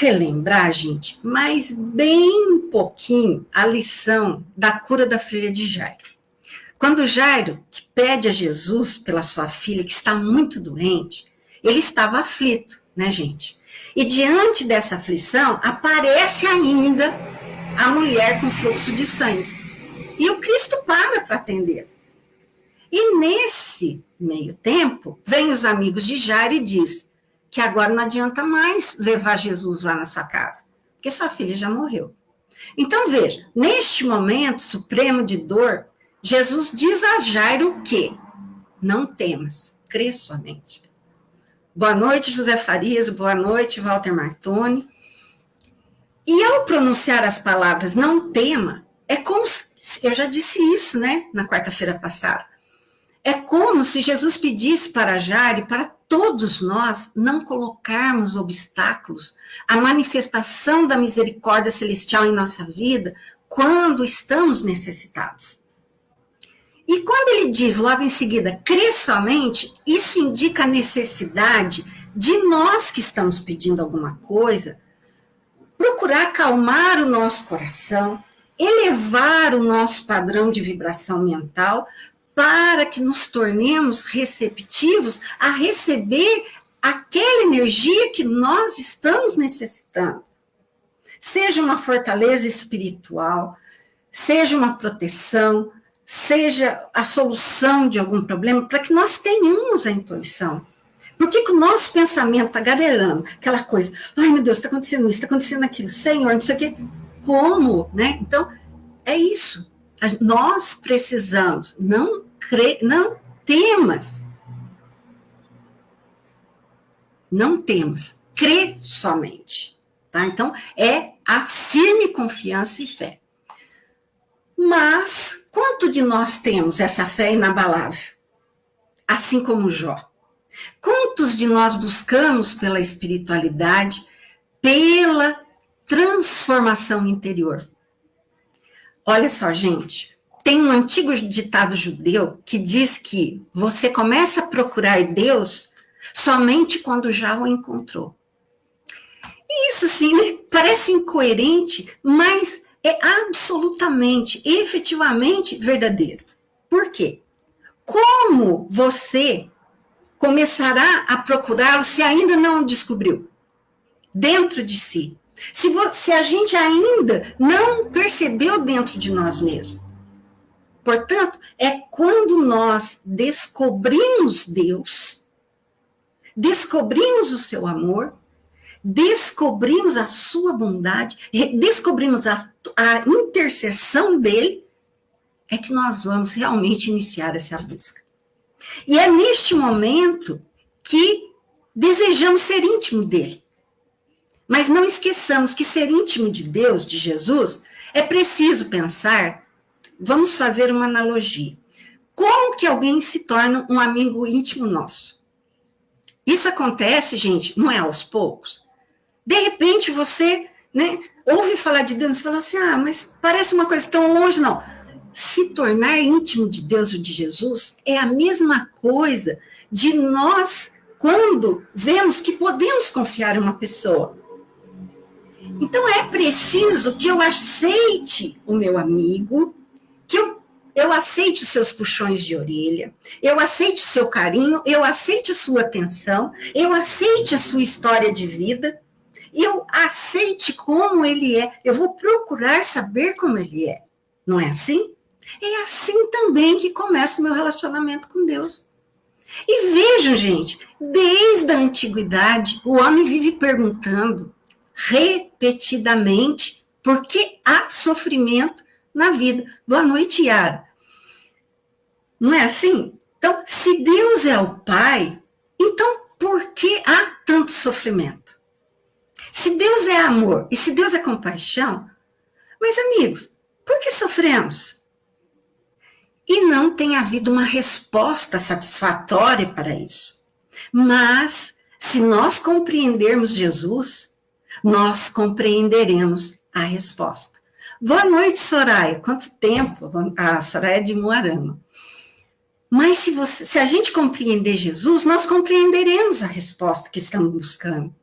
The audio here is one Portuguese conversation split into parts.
relembrar, gente, mas bem pouquinho a lição da cura da filha de Jairo. Quando Jairo pede a Jesus pela sua filha, que está muito doente, ele estava aflito, né, gente? E diante dessa aflição, aparece ainda a mulher com fluxo de sangue. E o Cristo para atender. E nesse meio tempo, vem os amigos de Jairo e diz que agora não adianta mais levar Jesus lá na sua casa, porque sua filha já morreu. Então, veja, neste momento supremo de dor, Jesus diz a Jairo que não temas, crê somente. Boa noite, José Farias, boa noite, Walter Martoni. E ao pronunciar as palavras não tema, é como se, eu já disse isso, né, na quarta-feira passada, é como se Jesus pedisse para Jairo e para todos nós não colocarmos obstáculos à manifestação da misericórdia celestial em nossa vida quando estamos necessitados. E quando ele diz logo em seguida, crê somente, isso indica a necessidade de nós que estamos pedindo alguma coisa, procurar acalmar o nosso coração, elevar o nosso padrão de vibração mental para que nos tornemos receptivos a receber aquela energia que nós estamos necessitando. Seja uma fortaleza espiritual, seja uma proteção, seja a solução de algum problema, para que nós tenhamos a intuição. Por que o nosso pensamento está garelando? Aquela coisa, ai meu Deus, está acontecendo isso, está acontecendo aquilo, Senhor, não sei o quê. Como, né? Então, é isso. Nós precisamos, não temas. Não temas, crê somente. Tá? Então, é a firme confiança e fé. Mas, quanto de nós temos essa fé inabalável? Assim como Jó. Quantos de nós buscamos pela espiritualidade, pela transformação interior? Olha só, gente, tem um antigo ditado judeu que diz que você começa a procurar Deus somente quando já o encontrou. E isso, sim, né, parece incoerente, mas é absolutamente, efetivamente verdadeiro. Por quê? Como você começará a procurá-lo se ainda não o descobriu? Dentro de si. Se a gente ainda não percebeu dentro de nós mesmos. Portanto, é quando nós descobrimos Deus, descobrimos o seu amor, descobrimos a sua bondade, descobrimos a intercessão dele, é que nós vamos realmente iniciar essa busca. E é neste momento que desejamos ser íntimo dele. Mas não esqueçamos que ser íntimo de Deus, de Jesus, é preciso pensar, vamos fazer uma analogia. Como que alguém se torna um amigo íntimo nosso? Isso acontece, gente, não é aos poucos. De repente você, né, ouve falar de Deus e fala assim, mas parece uma coisa tão longe, não. Se tornar íntimo de Deus ou de Jesus é a mesma coisa de nós, quando vemos que podemos confiar em uma pessoa. Então, é preciso que eu aceite o meu amigo, que eu aceite os seus puxões de orelha, eu aceite o seu carinho, eu aceite a sua atenção, eu aceite a sua história de vida, eu aceite como ele é, eu vou procurar saber como ele é. Não é assim? É assim também que começa o meu relacionamento com Deus. E vejam, gente, desde a antiguidade, o homem vive perguntando repetidamente por que há sofrimento na vida. Boa noite, Yara. Não é assim? Então, se Deus é o Pai, então por que há tanto sofrimento? Se Deus é amor e se Deus é compaixão, mas amigos, por que sofremos? E não tem havido uma resposta satisfatória para isso. Mas, se nós compreendermos Jesus, nós compreenderemos a resposta. Boa noite, Soraya. Quanto tempo? A Soraya é de Moarama. Mas se a gente compreender Jesus, nós compreenderemos a resposta que estamos buscando.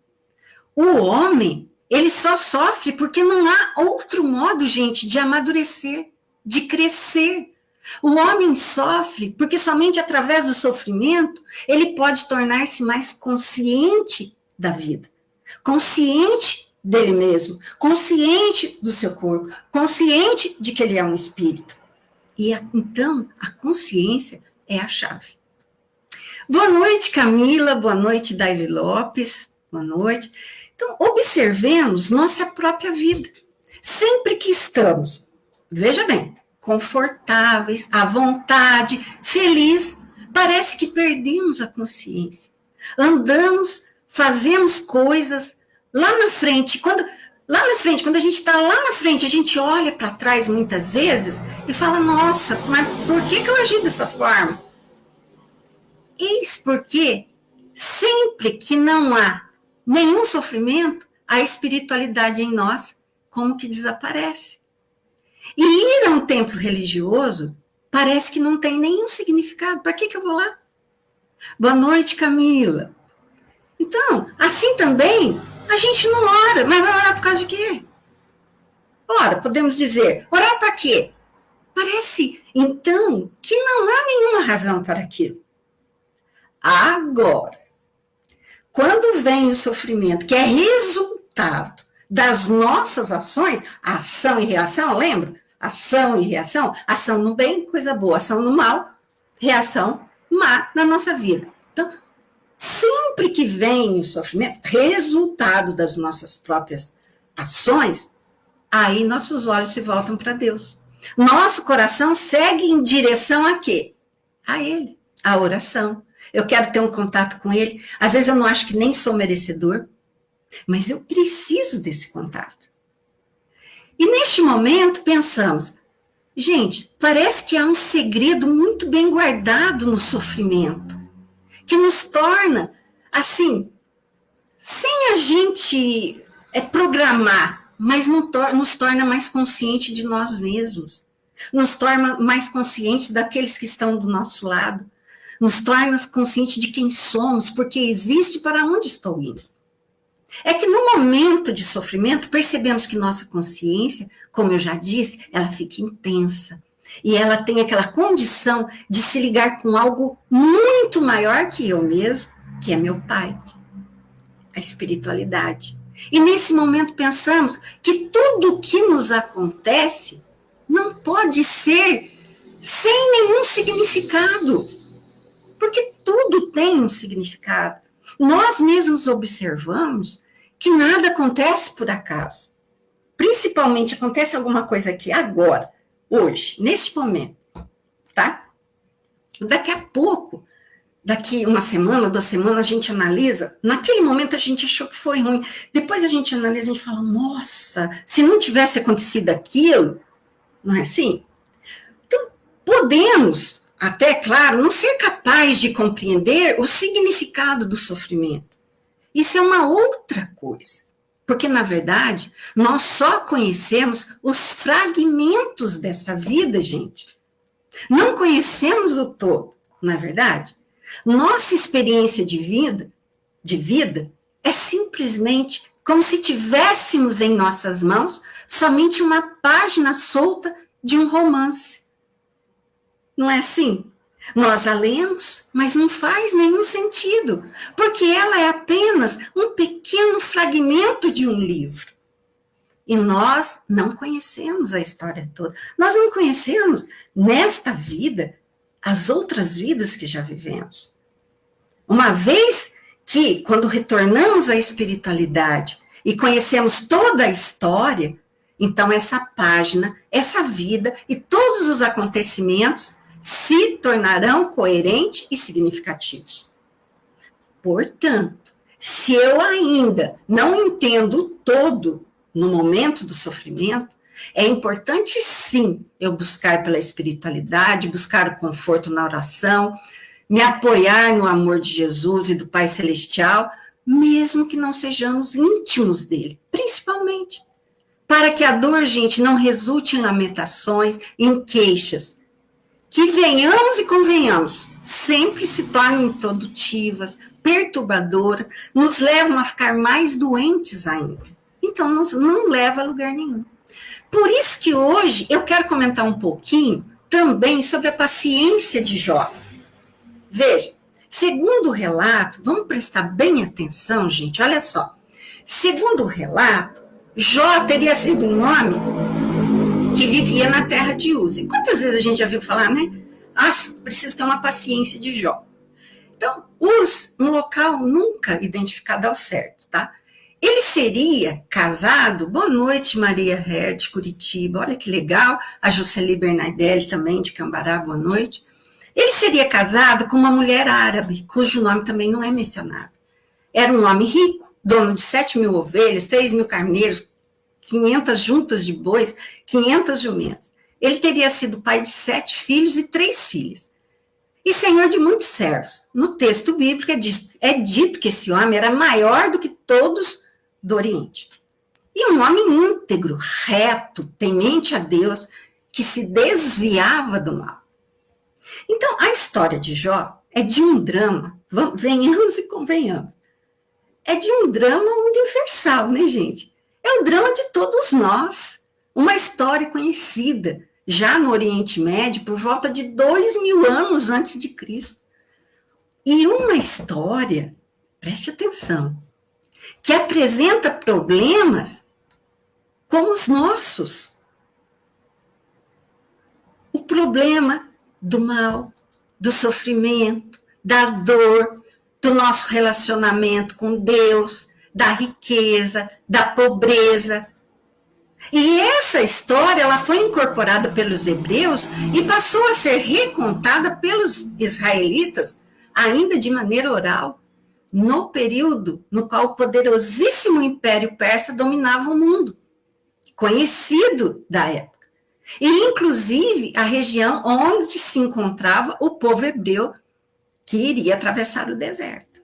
O homem Ele só sofre porque não há outro modo, gente, de amadurecer, de crescer. O homem sofre porque somente através do sofrimento ele pode tornar-se mais consciente da vida, consciente dele mesmo, consciente do seu corpo, consciente de que ele é um espírito. E então a consciência é a chave. Boa noite, Camila, boa noite, Daily Lopes, boa noite. Então, observemos nossa própria vida. Sempre que estamos, veja bem, confortáveis, à vontade, felizes, parece que perdemos a consciência. Andamos, fazemos coisas lá na frente. Quando a gente está lá na frente, a gente olha para trás muitas vezes e fala, nossa, mas por que eu agi dessa forma? Eis porque sempre que não há nenhum sofrimento, a espiritualidade em nós como que desaparece. E ir a um templo religioso parece que não tem nenhum significado. Para que eu vou lá? Boa noite, Camila. Então, assim também, a gente não ora, mas vai orar por causa de quê? Ora, podemos dizer, orar para quê? Parece, então, que não há nenhuma razão para aquilo. Agora, quando vem o sofrimento, que é resultado das nossas ações, ação e reação, lembra? Ação e reação, ação no bem, coisa boa, ação no mal, reação má na nossa vida. Então, sempre que vem o sofrimento, resultado das nossas próprias ações, aí nossos olhos se voltam para Deus. Nosso coração segue em direção a quê? A Ele, a oração. Eu quero ter um contato com Ele. Às vezes eu não acho que nem sou merecedor, mas eu preciso desse contato. E neste momento pensamos, gente, parece que há um segredo muito bem guardado no sofrimento, que nos torna, assim, sem a gente programar, mas nos torna mais conscientes de nós mesmos, nos torna mais conscientes daqueles que estão do nosso lado, nos torna conscientes de quem somos, porque existe para onde estou indo. É que no momento de sofrimento, percebemos que nossa consciência, como eu já disse, ela fica intensa. E ela tem aquela condição de se ligar com algo muito maior que eu mesmo, que é meu Pai, a espiritualidade. E nesse momento pensamos que tudo o que nos acontece não pode ser sem nenhum significado. Porque tudo tem um significado. Nós mesmos observamos que nada acontece por acaso. Principalmente acontece alguma coisa aqui agora, hoje, nesse momento, tá? Daqui a pouco, daqui uma semana, 2 semanas, a gente analisa. Naquele momento a gente achou que foi ruim. Depois a gente analisa, a gente fala, nossa, se não tivesse acontecido aquilo, não é assim? Então, podemos até, claro, não ser capaz de compreender o significado do sofrimento. Isso é uma outra coisa. Porque, na verdade, nós só conhecemos os fragmentos dessa vida, gente. Não conhecemos o todo, não é verdade? Nossa experiência de vida é simplesmente como se tivéssemos em nossas mãos somente uma página solta de um romance. Não é assim? Nós a lemos, mas não faz nenhum sentido, porque ela é apenas um pequeno fragmento de um livro. E nós não conhecemos a história toda. Nós não conhecemos, nesta vida, as outras vidas que já vivemos. Uma vez que, quando retornamos à espiritualidade e conhecemos toda a história, então essa página, essa vida e todos os acontecimentos se tornarão coerentes e significativos. Portanto, se eu ainda não entendo o todo no momento do sofrimento, é importante sim eu buscar pela espiritualidade, buscar o conforto na oração, me apoiar no amor de Jesus e do Pai Celestial, mesmo que não sejamos íntimos dele, principalmente. Para que a dor, gente, não resulte em lamentações, em queixas, que venhamos e convenhamos, sempre se tornam improdutivas, perturbadoras, nos levam a ficar mais doentes ainda. então não leva a lugar nenhum. Por isso que hoje eu quero comentar um pouquinho também sobre a paciência de Jó. Veja, segundo o relato, vamos prestar bem atenção, gente, olha só. Segundo o relato, Jó teria sido um homem que vivia na terra de Uzi. Quantas vezes a gente já viu falar, né? Ah, precisa ter uma paciência de Jó. Então, Uz, um local nunca identificado ao certo, tá? Ele seria casado, boa noite, Maria Herr, de Curitiba, olha que legal, a Jocely Bernardelli também, de Cambará, boa noite. Ele seria casado com uma mulher árabe, cujo nome também não é mencionado. Era um homem rico, dono de 7.000 ovelhas, 3.000 carneiros, 500 juntas de bois, 500 jumentas. Ele teria sido pai de 7 filhos e 3 filhas. E senhor de muitos servos. No texto bíblico é dito que esse homem era maior do que todos do Oriente. E um homem íntegro, reto, temente a Deus, que se desviava do mal. Então, a história de Jó é de um drama, venhamos e convenhamos, é de um drama universal, né, gente? É o drama de todos nós, uma história conhecida já no Oriente Médio por volta de 2.000 anos antes de Cristo. E uma história, preste atenção, que apresenta problemas como os nossos. O problema do mal, do sofrimento, da dor, do nosso relacionamento com Deus, da riqueza, da pobreza. E essa história ela foi incorporada pelos hebreus e passou a ser recontada pelos israelitas, ainda de maneira oral, no período no qual o poderosíssimo Império Persa dominava o mundo, conhecido da época. E, inclusive, a região onde se encontrava o povo hebreu que iria atravessar o deserto.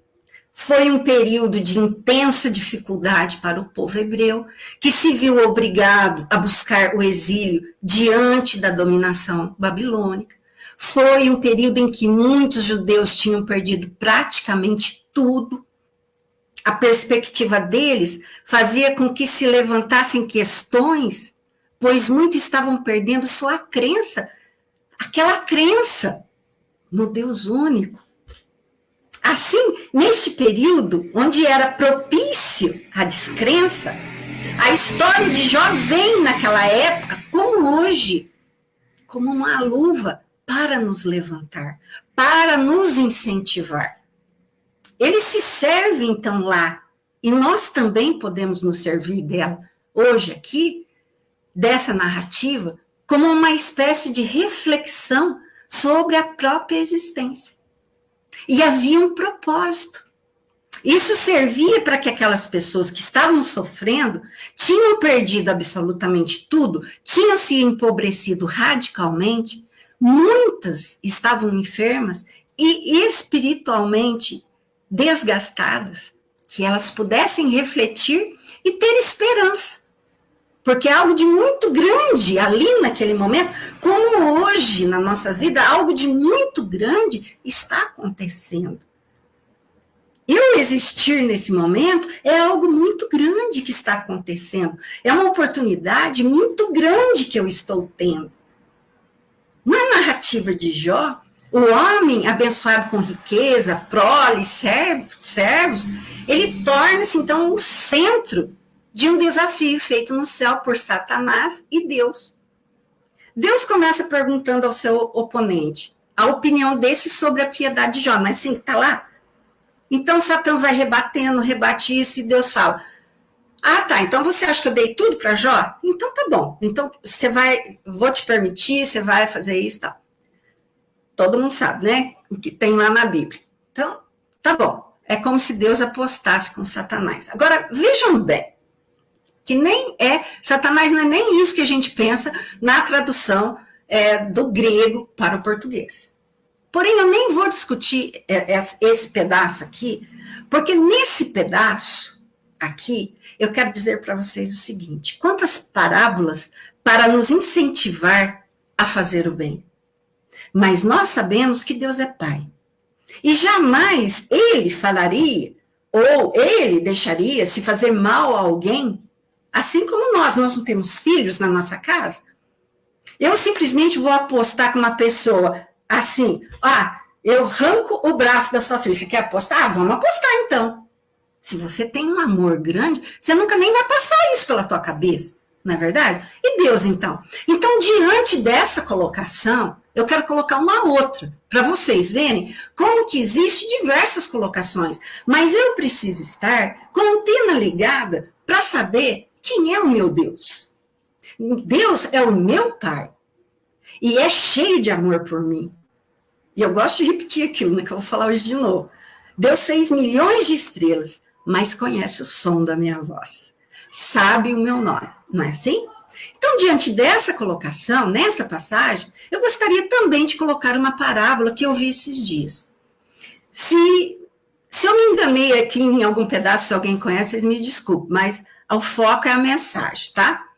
Foi um período de intensa dificuldade para o povo hebreu, que se viu obrigado a buscar o exílio diante da dominação babilônica. Foi um período em que muitos judeus tinham perdido praticamente tudo. A perspectiva deles fazia com que se levantassem questões, pois muitos estavam perdendo sua crença, aquela crença no Deus único. Assim, neste período, onde era propício à descrença, a história de Jó vem naquela época, como hoje, como uma luva para nos levantar, para nos incentivar. Ele se serve, então, lá, e nós também podemos nos servir dela, hoje aqui, dessa narrativa, como uma espécie de reflexão sobre a própria existência. E havia um propósito. Isso servia para que aquelas pessoas que estavam sofrendo, tinham perdido absolutamente tudo, tinham se empobrecido radicalmente, muitas estavam enfermas e espiritualmente desgastadas, que elas pudessem refletir e ter esperança. Porque algo de muito grande ali naquele momento, como hoje na nossa vida, algo de muito grande está acontecendo. Eu existir nesse momento é algo muito grande que está acontecendo. É uma oportunidade muito grande que eu estou tendo. Na narrativa de Jó, o homem abençoado com riqueza, prole, servos, ele torna-se então o centro de um desafio feito no céu por Satanás e Deus. Deus começa perguntando ao seu oponente a opinião desse sobre a piedade de Jó, mas assim, está lá? Então Satã vai rebatendo, rebate isso, e Deus fala, tá, então você acha que eu dei tudo para Jó? Então tá bom, então você vai, vou te permitir, você vai fazer isso e tal. Todo mundo sabe, né, o que tem lá na Bíblia. Então, tá bom, é como se Deus apostasse com Satanás. Agora, vejam bem, que nem Satanás não é nem isso que a gente pensa na tradução do grego para o português. Porém, eu nem vou discutir esse pedaço aqui, porque nesse pedaço aqui, eu quero dizer para vocês o seguinte, quantas parábolas para nos incentivar a fazer o bem. Mas nós sabemos que Deus é Pai. E jamais Ele falaria, ou Ele deixaria se fazer mal a alguém, Assim como nós não temos filhos na nossa casa, eu simplesmente vou apostar com uma pessoa assim, eu arranco o braço da sua filha, você quer apostar? Vamos apostar então. Se você tem um amor grande, você nunca nem vai passar isso pela tua cabeça, não é verdade? E Deus então? Então, diante dessa colocação, eu quero colocar uma outra, para vocês verem como que existe diversas colocações, mas eu preciso estar com a antena ligada para saber quem é o meu Deus. Deus é o meu Pai e é cheio de amor por mim. E eu gosto de repetir aquilo, né, que eu vou falar hoje de novo. Deus fez milhões de estrelas, mas conhece o som da minha voz. Sabe o meu nome, não é assim? Então, diante dessa colocação, nessa passagem, eu gostaria também de colocar uma parábola que eu vi esses dias. Se eu me enganei aqui em algum pedaço, se alguém conhece, vocês me desculpem, mas o foco é a mensagem, tá?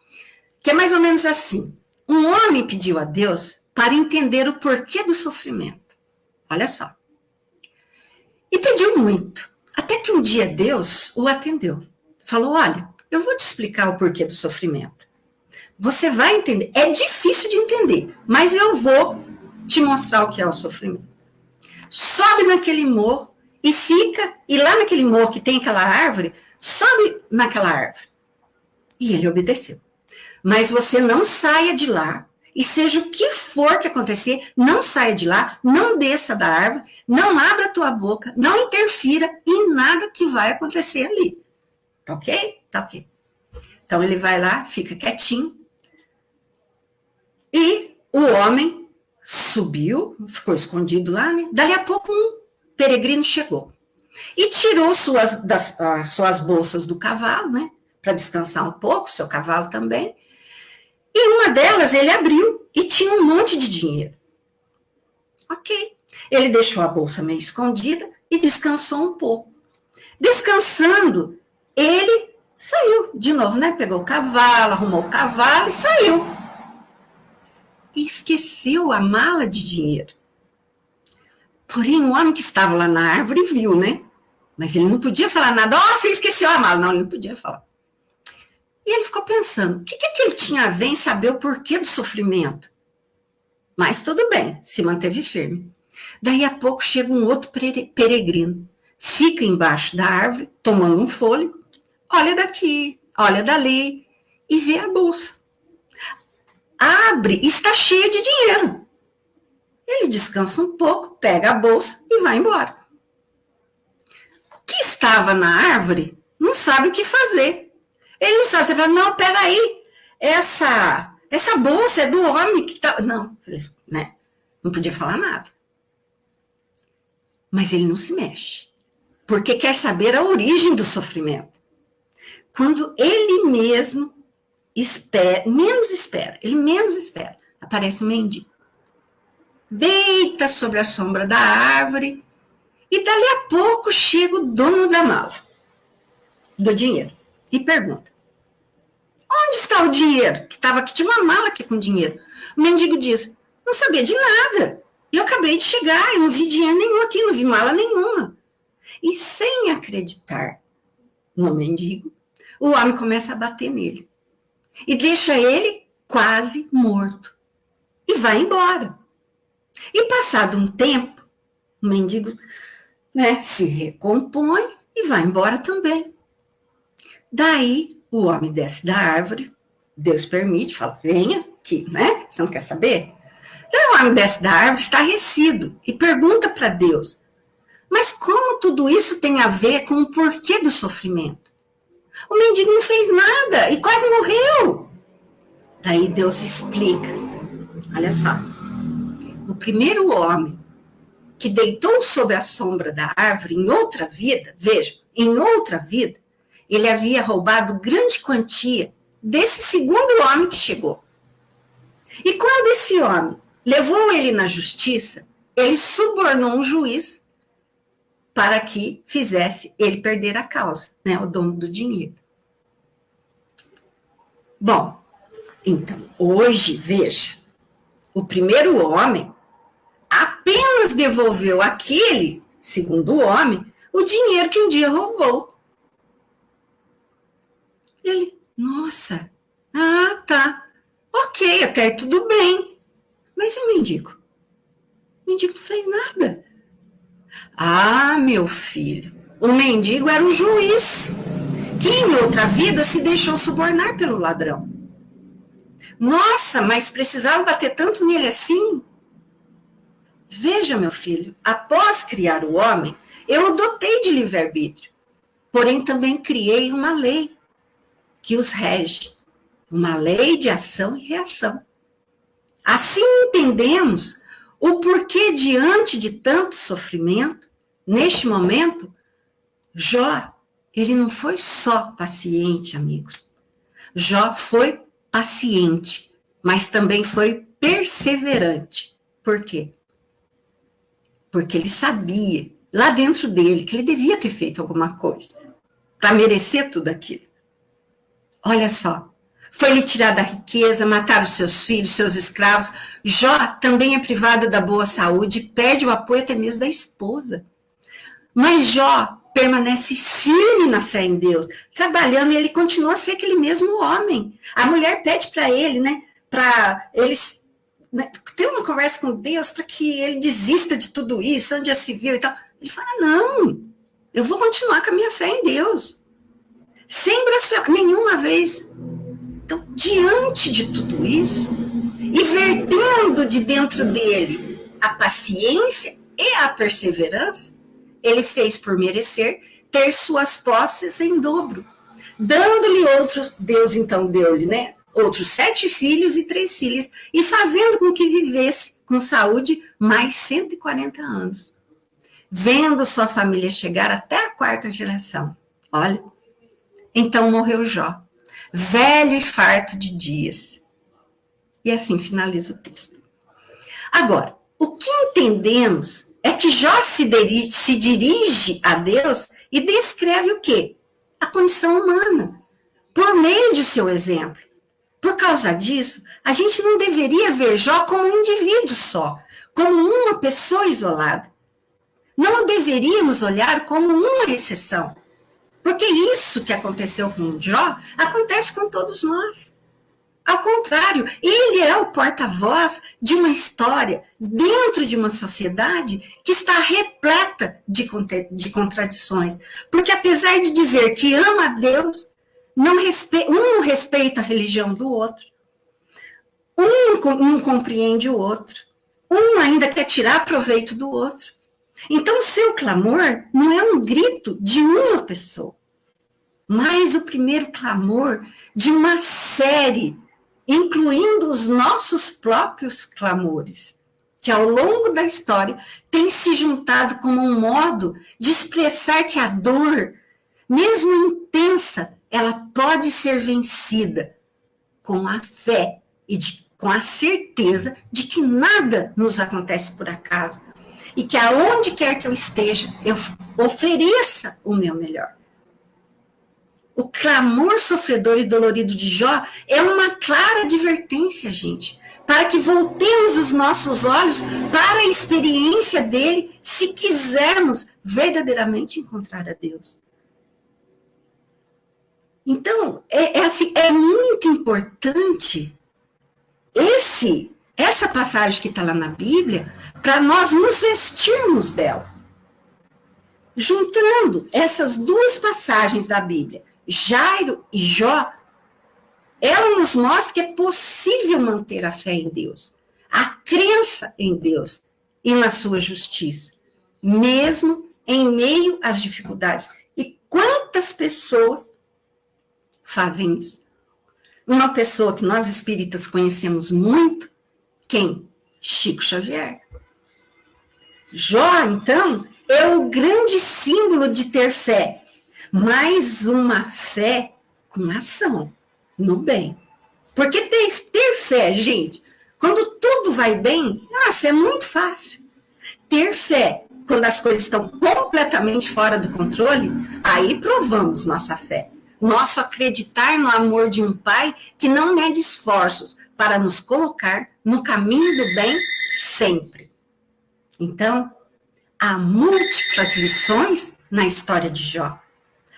Que é mais ou menos assim. Um homem pediu a Deus para entender o porquê do sofrimento. Olha só. E pediu muito. Até que um dia Deus o atendeu. Falou, olha, eu vou te explicar o porquê do sofrimento. Você vai entender. É difícil de entender, mas eu vou te mostrar o que é o sofrimento. Sobe naquele morro e fica, e lá naquele morro que tem aquela árvore, sobe naquela árvore. E ele obedeceu. Mas você não saia de lá, e seja o que for que acontecer, não saia de lá, não desça da árvore, não abra a tua boca, não interfira em nada que vai acontecer ali. Tá ok? Tá ok. Então ele vai lá, fica quietinho, e o homem subiu, ficou escondido lá, né? Dali a pouco um peregrino chegou e tirou suas bolsas do cavalo, né? Para descansar um pouco, seu cavalo também. E uma delas ele abriu e tinha um monte de dinheiro. Ok. Ele deixou a bolsa meio escondida e descansou um pouco. Descansando, ele saiu de novo, né? Pegou o cavalo, arrumou o cavalo e saiu. E esqueceu a mala de dinheiro. Porém, o homem que estava lá na árvore viu, né? Mas ele não podia falar nada. Você esqueceu a mala. Não, ele não podia falar. E ele ficou pensando, o que ele tinha a ver em saber o porquê do sofrimento? Mas tudo bem, se manteve firme. Daí a pouco chega um outro peregrino, fica embaixo da árvore, tomando um fôlego, olha daqui, olha dali, e vê a bolsa. Abre, está cheia de dinheiro. Ele descansa um pouco, pega a bolsa e vai embora. O que estava na árvore não sabe o que fazer. Ele não sabe, você fala, não, peraí, essa bolsa é do homem que tá... Não, né? Não podia falar nada. Mas ele não se mexe, porque quer saber a origem do sofrimento. Quando ele mesmo menos espera, aparece um mendigo. Deita sobre a sombra da árvore e dali a pouco chega o dono da mala, do dinheiro. E pergunta, onde está o dinheiro? Que estava aqui, tinha uma mala aqui com dinheiro. O mendigo diz, não sabia de nada. Eu acabei de chegar, eu não vi dinheiro nenhum aqui, não vi mala nenhuma. E sem acreditar no mendigo, o homem começa a bater nele. E deixa ele quase morto. E vai embora. E passado um tempo, o mendigo, né, se recompõe e vai embora também. Daí, o homem desce da árvore, Deus permite, fala, venha aqui, né? Você não quer saber? Daí o homem desce da árvore, estarrecido, e pergunta para Deus, mas como tudo isso tem a ver com o porquê do sofrimento? O mendigo não fez nada e quase morreu. Daí Deus explica, olha só, o primeiro homem que deitou sobre a sombra da árvore em outra vida, veja, em outra vida, ele havia roubado grande quantia desse segundo homem que chegou. E quando esse homem levou ele na justiça, ele subornou um juiz para que fizesse ele perder a causa, né, o dono do dinheiro. Bom, então, hoje, veja, o primeiro homem apenas devolveu àquele segundo homem o dinheiro que um dia roubou. Ele Nossa, tá. Ok, até aí tudo bem. Mas e o mendigo? O mendigo não fez nada. Ah, meu filho, o mendigo era o juiz, que em outra vida se deixou subornar pelo ladrão. Nossa, mas precisava bater tanto nele assim? Veja, meu filho, após criar o homem, eu o dotei de livre-arbítrio, porém também criei uma lei que os rege, uma lei de ação e reação. Assim entendemos o porquê, diante de tanto sofrimento, neste momento, Jó, ele não foi só paciente, amigos. Jó foi paciente, mas também foi perseverante. Por quê? Porque ele sabia, lá dentro dele, que ele devia ter feito alguma coisa para merecer tudo aquilo. Olha só, foi-lhe tirada a riqueza, mataram os seus filhos, seus escravos. Jó também é privado da boa saúde, perde o apoio até mesmo da esposa. Mas Jó permanece firme na fé em Deus, trabalhando, e ele continua a ser aquele mesmo homem. A mulher pede para ele, né, para eles ter uma conversa com Deus para que ele desista de tudo isso, onde já se viu e tal. Ele fala, não, eu vou continuar com a minha fé em Deus. Sem blasfemar, nenhuma vez. Então, diante de tudo isso, e vertendo de dentro dele a paciência e a perseverança, ele fez por merecer ter suas posses em dobro. Dando-lhe outros, Deus então deu-lhe, né, outros 7 filhos e 3 filhas, e fazendo com que vivesse com saúde mais 140 anos. Vendo sua família chegar até a 4ª geração. Olha, então morreu Jó, velho e farto de dias. E assim finaliza o texto. Agora, o que entendemos é que Jó se dirige a Deus e descreve o quê? A condição humana, por meio de seu exemplo. Por causa disso, a gente não deveria ver Jó como um indivíduo só, como uma pessoa isolada. Não deveríamos olhar como uma exceção, porque isso que aconteceu com Jó acontece com todos nós. Ao contrário, ele é o porta-voz de uma história dentro de uma sociedade que está repleta de contradições. Porque apesar de dizer que ama a Deus, um não respeita a religião do outro, um não compreende o outro, um ainda quer tirar proveito do outro. Então, o seu clamor não é um grito de uma pessoa, mas o primeiro clamor de uma série, incluindo os nossos próprios clamores, que ao longo da história tem se juntado como um modo de expressar que a dor, mesmo intensa, ela pode ser vencida com a fé e com a certeza de que nada nos acontece por acaso e que aonde quer que eu esteja, eu ofereça o meu melhor. O clamor sofredor e dolorido de Jó é uma clara advertência, gente, para que voltemos os nossos olhos para a experiência dele, se quisermos verdadeiramente encontrar a Deus. Então, é muito importante essa passagem que está lá na Bíblia, para nós nos vestirmos dela. Juntando essas 2 passagens da Bíblia, Jairo e Jó, ela nos mostra que é possível manter a fé em Deus, a crença em Deus e na sua justiça, mesmo em meio às dificuldades. E quantas pessoas fazem isso? Uma pessoa que nós espíritas conhecemos muito, quem? Chico Xavier. Jó, então, é o grande símbolo de ter fé, mas uma fé com ação, no bem. Porque ter fé, gente, quando tudo vai bem, nossa, é muito fácil. Ter fé, quando as coisas estão completamente fora do controle, aí provamos nossa fé. Nosso acreditar no amor de um Pai que não mede esforços para nos colocar no caminho do bem sempre. Então, há múltiplas lições na história de Jó.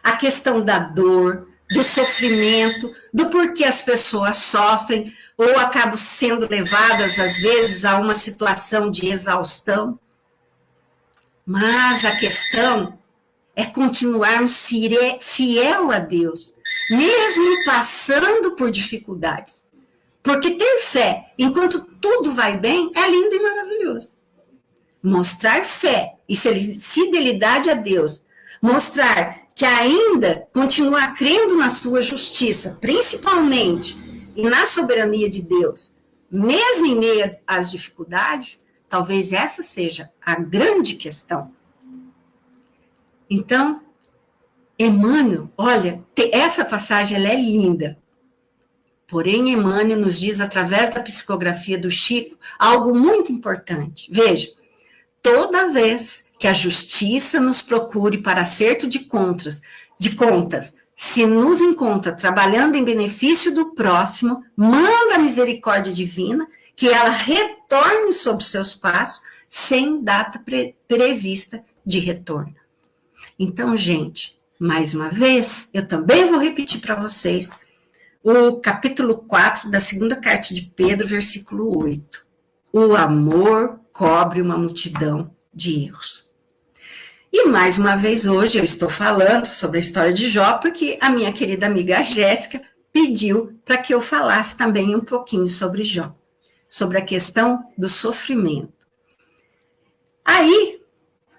A questão da dor, do sofrimento, do porquê as pessoas sofrem ou acabam sendo levadas, às vezes, a uma situação de exaustão. Mas a questão é continuarmos fiel a Deus, mesmo passando por dificuldades. Porque ter fé, enquanto tudo vai bem, é lindo e maravilhoso. Mostrar fé e fidelidade a Deus, mostrar que ainda continua crendo na sua justiça, principalmente, e na soberania de Deus, mesmo em meio às dificuldades, talvez essa seja a grande questão. Então, Emmanuel, olha, essa passagem ela é linda. Porém, Emmanuel nos diz, através da psicografia do Chico, algo muito importante. Veja, toda vez que a justiça nos procure para acerto de contas, se nos encontra trabalhando em benefício do próximo, manda a misericórdia divina que ela retorne sobre seus passos sem data prevista de retorno. Então, gente, mais uma vez, eu também vou repetir para vocês o capítulo 4 da segunda carta de Pedro, versículo 8. O amor cobre uma multidão de erros. E mais uma vez hoje eu estou falando sobre a história de Jó, porque a minha querida amiga Jéssica pediu para que eu falasse também um pouquinho sobre Jó, sobre a questão do sofrimento. Aí,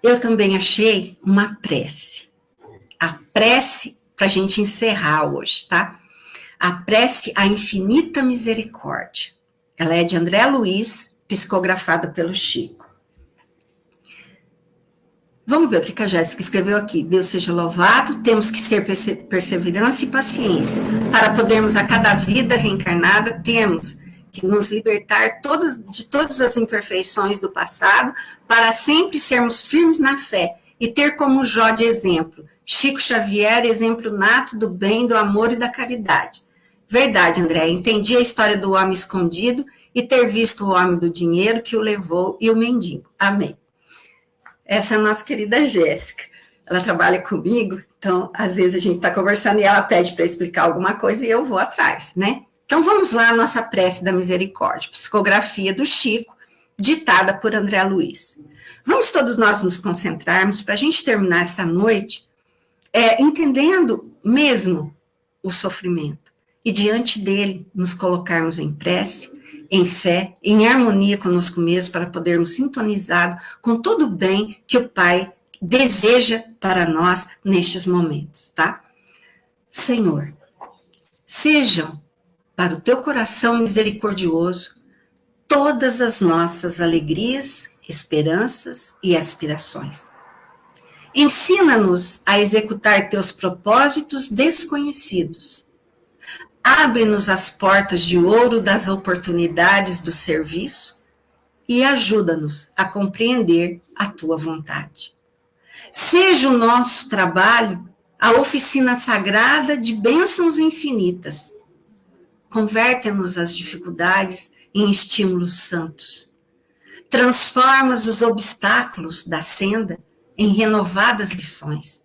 eu também achei uma prece. A prece para a gente encerrar hoje, tá? A prece à infinita misericórdia. Ela é de André Luiz, psicografada pelo Chico. Vamos ver o que a Jéssica escreveu aqui. Deus seja louvado, temos que ter perseverança e paciência. Para podermos a cada vida reencarnada, temos que nos libertar de todas as imperfeições do passado, para sempre sermos firmes na fé e ter como Jó de exemplo, Chico Xavier, exemplo nato do bem, do amor e da caridade. Verdade, André, entendi a história do homem escondido e ter visto o homem do dinheiro que o levou e o mendigo. Amém. Essa é a nossa querida Jéssica. Ela trabalha comigo, então, às vezes a gente está conversando e ela pede para explicar alguma coisa e eu vou atrás, né? Então, vamos lá, a nossa prece da misericórdia, psicografia do Chico, ditada por André Luiz. Vamos todos nós nos concentrarmos para a gente terminar essa noite entendendo mesmo o sofrimento e diante dele nos colocarmos em prece, em fé, em harmonia conosco mesmo, para podermos sintonizar com todo o bem que o Pai deseja para nós nestes momentos, tá? Senhor, sejam para o teu coração misericordioso todas as nossas alegrias, esperanças e aspirações. Ensina-nos a executar teus propósitos desconhecidos. Abre-nos as portas de ouro das oportunidades do serviço e ajuda-nos a compreender a tua vontade. Seja o nosso trabalho a oficina sagrada de bênçãos infinitas. Converte-nos as dificuldades em estímulos santos. Transformas os obstáculos da senda em renovadas lições.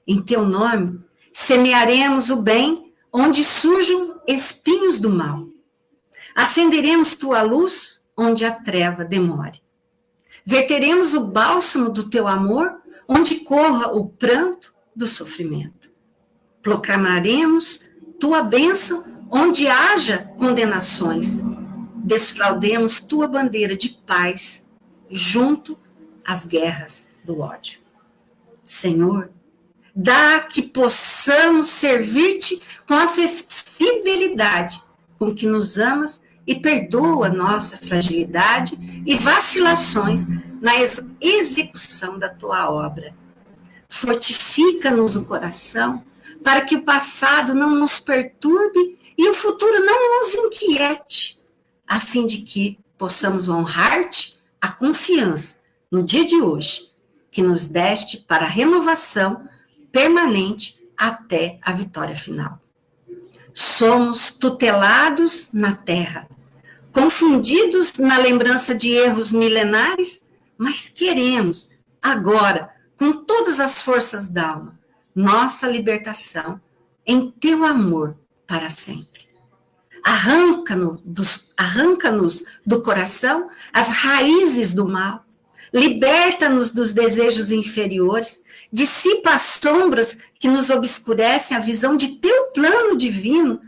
Em teu nome, semearemos o bem onde surjam espinhos do mal. Acenderemos tua luz onde a treva demore. Verteremos o bálsamo do teu amor onde corra o pranto do sofrimento. Proclamaremos tua bênção onde haja condenações. Desfraudemos tua bandeira de paz junto às guerras do ódio. Senhor, dá que possamos servir-te com a fidelidade com que nos amas e perdoa nossa fragilidade e vacilações na execução da tua obra. Fortifica-nos o coração para que o passado não nos perturbe e o futuro não nos inquiete, a fim de que possamos honrar-te a confiança no dia de hoje, que nos deste para a renovação permanente até a vitória final. Somos tutelados na terra, confundidos na lembrança de erros milenares, mas queremos, agora, com todas as forças da alma, nossa libertação em teu amor para sempre. Arranca-nos do coração as raízes do mal, liberta-nos dos desejos inferiores, dissipa as sombras que nos obscurecem a visão de teu plano divino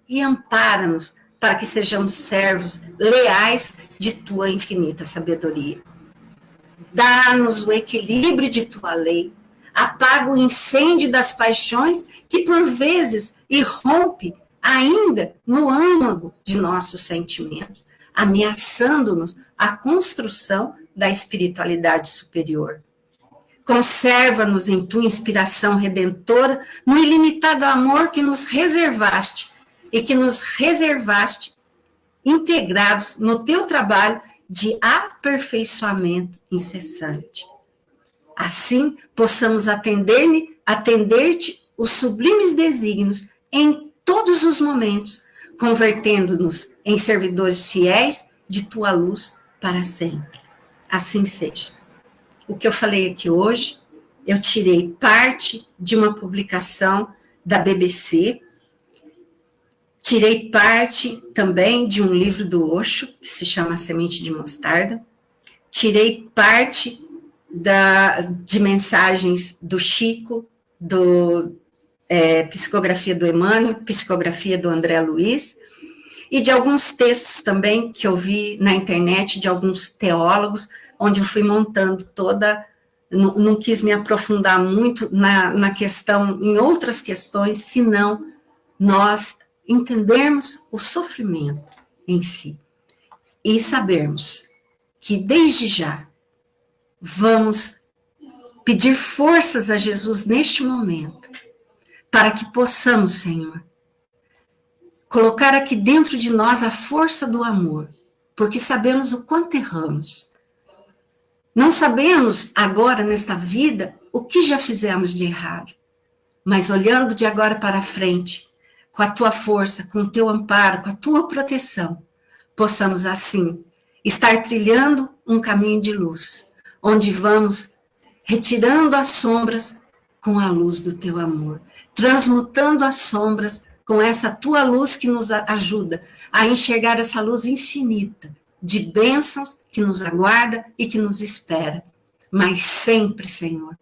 e ampara-nos para que sejamos servos leais de tua infinita sabedoria. Dá-nos o equilíbrio de tua lei, apaga o incêndio das paixões que por vezes irrompe ainda no âmago de nossos sentimentos, ameaçando-nos a construção da espiritualidade superior. Conserva-nos em tua inspiração redentora, no ilimitado amor que nos reservaste e que nos reservaste integrados no teu trabalho de aperfeiçoamento incessante. Assim, possamos atender-te os sublimes desígnios em todos os momentos, convertendo-nos em servidores fiéis de tua luz para sempre. Assim seja. O que eu falei aqui hoje, eu tirei parte de uma publicação da BBC, tirei parte também de um livro do Osho, que se chama Semente de Mostarda, tirei parte de mensagens do Chico, psicografia do Emmanuel, psicografia do André Luiz, e de alguns textos também que eu vi na internet, de alguns teólogos, onde eu fui montando não quis me aprofundar muito na questão, em outras questões, senão nós entendermos o sofrimento em si e sabermos que desde já vamos pedir forças a Jesus neste momento, para que possamos, Senhor, colocar aqui dentro de nós a força do amor, porque sabemos o quanto erramos. Não sabemos agora, nesta vida, o que já fizemos de errado, mas olhando de agora para frente, com a tua força, com o teu amparo, com a tua proteção, possamos assim estar trilhando um caminho de luz, onde vamos retirando as sombras com a luz do teu amor, transmutando as sombras com essa tua luz que nos ajuda a enxergar essa luz infinita de bênçãos que nos aguarda e que nos espera. Mas sempre, Senhor,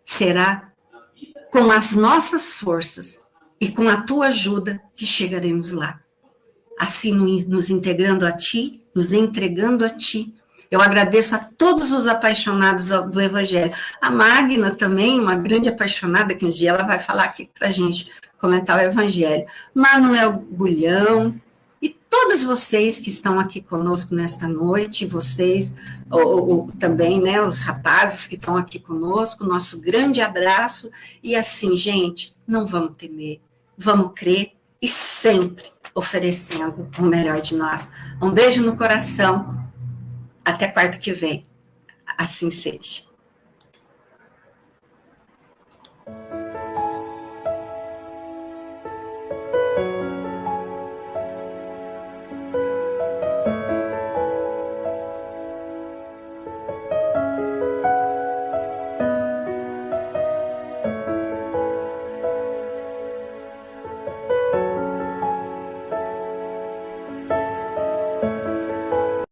será com as nossas forças e com a tua ajuda que chegaremos lá. Assim, nos integrando a ti, nos entregando a ti. Eu agradeço a todos os apaixonados do Evangelho. A Magna também, uma grande apaixonada, que um dia ela vai falar aqui para a gente, comentar o Evangelho. Manuel Bulhão, e todos vocês que estão aqui conosco nesta noite, vocês, também, né, os rapazes que estão aqui conosco, nosso grande abraço, e assim, gente, não vamos temer, vamos crer, e sempre oferecendo o melhor de nós. Um beijo no coração, até quarta que vem, assim seja.